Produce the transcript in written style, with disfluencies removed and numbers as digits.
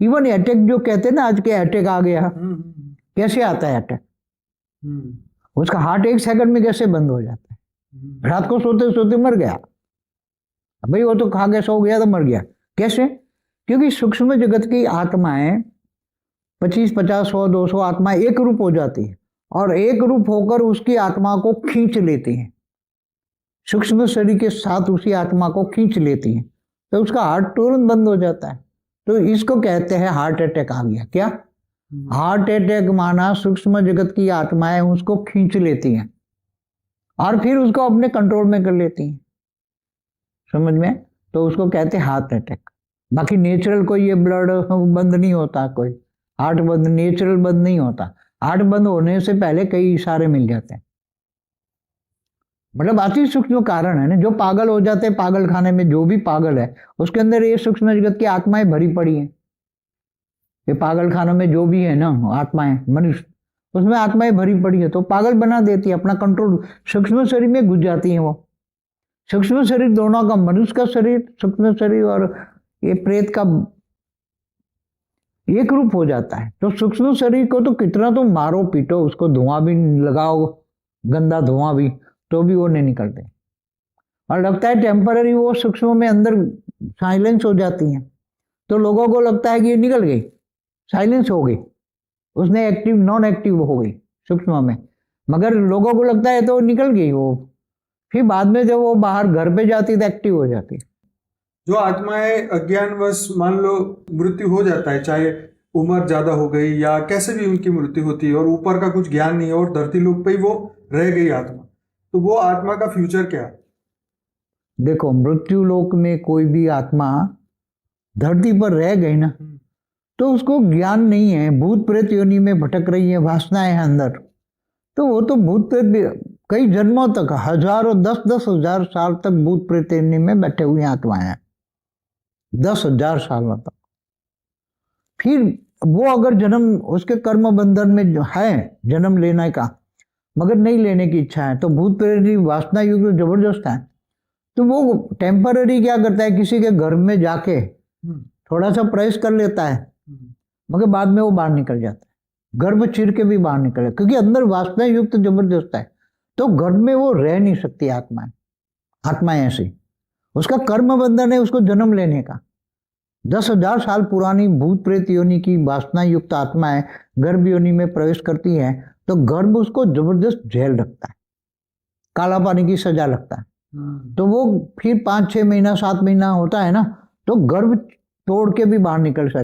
Even attack जो कहते हैं ना, आज के अटैक आ गया, कैसे आता है अटैक? उसका हार्ट 1 सेकंड में कैसे बंद हो जाता है? रात को सोते सोते मर गया, भाई वो तो खा के सो गया तो मर गया, कैसे? क्योंकि सूक्ष्म जगत की आत्माएं 25, 50, 100, 200 आत्माएं एक रूप हो जाती है और एक रूप होकर उसकी आत्मा को खींच लेती हैं, सूक्ष्म शरीर के साथ उसी आत्मा को खींच लेती हैं, तो उसका हार्ट तुरंत बंद हो जाता है। तो इसको कहते हैं हार्ट अटैक आ गया। क्या हार्ट अटैक माना सूक्ष्म जगत की आत्माएं उसको खींच लेती हैं और फिर उसको अपने कंट्रोल में कर लेती हैं, समझ में? तो उसको कहते हैं हार्ट अटैक। बाकी नेचुरल कोई ये ब्लड बंद नहीं होता, कोई हार्ट बंद नेचुरल बंद नहीं होता। हार्ट बंद होने से पहले कई इशारे मिल जाते हैं, मतलब अति सूक्ष्म कारण है ना। जो पागल हो जाते हैं पागल खाने में, जो भी पागल है उसके अंदर ये सूक्ष्म जगत की आत्माएं भरी पड़ी हैं। ये पागल खानों में जो भी है ना आत्माएं, मनुष्य, उसमें आत्माएं भरी पड़ी है, तो पागल बना देती है, अपना कंट्रोल सूक्ष्म शरीर में घुस जाती है। वो सूक्ष्म शरीर दोनों का, मनुष्य का शरीर सूक्ष्म शरीर और ये प्रेत का एक रूप हो जाता है। तो सूक्ष्म शरीर को तो कितना तो मारो पीटो, उसको धुआं भी लगाओ, गंदा धुआं भी, तो भी वो नहीं निकलते, और लगता है टेम्पररी वो सूक्ष्म में अंदर साइलेंस हो जाती हैं। तो लोगों को लगता है कि ये निकल गई, साइलेंस हो गई, उसने एक्टिव नॉन एक्टिव हो गई सूक्ष्म में, मगर लोगों को लगता है तो निकल गई वो, फिर बाद में जब वो बाहर घर पे जाती तो एक्टिव हो जाती। जो आत्माएं अज्ञानवश मान लो मृत्यु हो जाता है, चाहे उम्र ज्यादा हो गई या कैसे भी उनकी मृत्यु होती है और ऊपर का कुछ ज्ञान नहीं है और धरती लोक पे ही वो रह गई आत्मा, तो वो आत्मा का फ्यूचर क्या है? देखो, मृत्यु लोक में कोई भी आत्मा धरती पर रह गई ना, तो उसको ज्ञान नहीं है, भूत प्रेत योनि में भटक रही है, वासनाएं है अंदर, तो वो तो भूत प्रेत कई जन्मों तक, हजारों 10-10 हजार साल तक भूत प्रेत योनि में बैठे हुए आत्माएं हैं, 10,000 सालों तक। फिर वो अगर जन्म, उसके कर्म बंधन में जो है जन्म लेने का, मगर नहीं लेने की इच्छा है, तो भूत प्रेत वासना युक्त जबरदस्त है, तो वो टेम्पररी क्या करता है, किसी के घर में जाके थोड़ा सा प्रयास कर लेता है, मगर बाद में वो बाहर निकल जाता है, गर्भ चीर के भी बाहर निकले, क्योंकि अंदर वासना युक्त जबरदस्त है, तो घर में वो रह नहीं सकती आत्माएं ऐसी, उसका कर्म बंधन है उसको जन्म लेने का। 10,000 साल पुरानी भूत प्रेत योनि की वासना युक्त आत्माएं गर्भ योनि में प्रवेश करती है, तो गर्भ उसको जबरदस्त जेल लगता है, काला पानी की सजा लगता है। तो वो फिर 5-6 महीना 7 महीना होता है ना, तो गर्भ तोड़ के भी बाहर निकल सकता है।